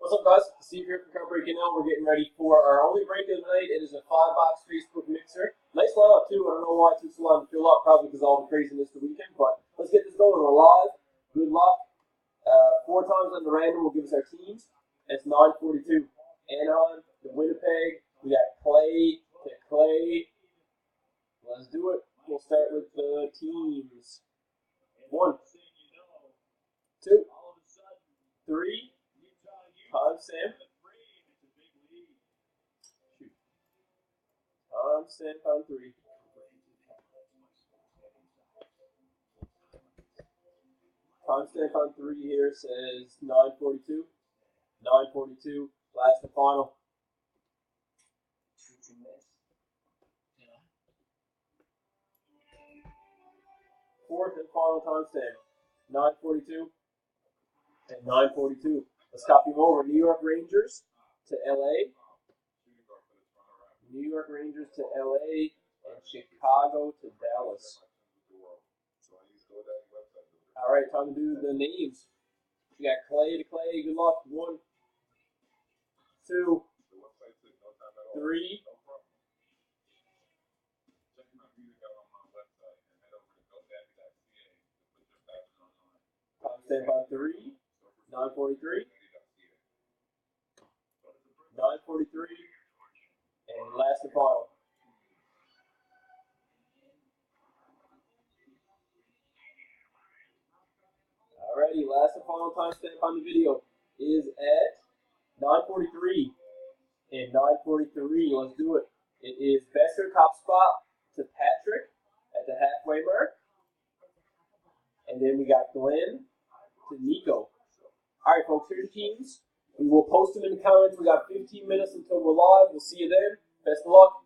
What's up, guys? Steve here from Car Breaking Out. We're getting ready for our only break of the night. It is a 5-box Facebook mixer. Nice lineup, too. I don't know why it took so long to fill up, probably because of all the craziness the weekend. But let's get this going. We're live. Good luck. 4 times on the random will give us our teams. It's 9:42. Anaheim to Winnipeg. We got Clay to Clay. Let's do it. We'll start with the teams. 1, 2, 3. Timestamp. Timestamp on 3. Timestamp on 3 here says 9:42. 9:42. Last and final. Fourth and final timestamp. 9:42 and 9:42. Let's copy them over. New York Rangers to LA. New York Rangers to LA and Chicago to Dallas. All right, time to do the names. We got Clay to Clay. Good luck. 1, 2, 3. Timestamp on 3. 9:43. 9:43. And last and final. Alrighty, last and final timestamp on the video is at 9:43 and 9:43. Let's do it. It is Boeser top spot to Patrick at the halfway mark. And then we got Glenn to Nico. Alright, folks, here's the teams. We will post them in the comments. We got 15 minutes until we're live. We'll see you then. Best of luck.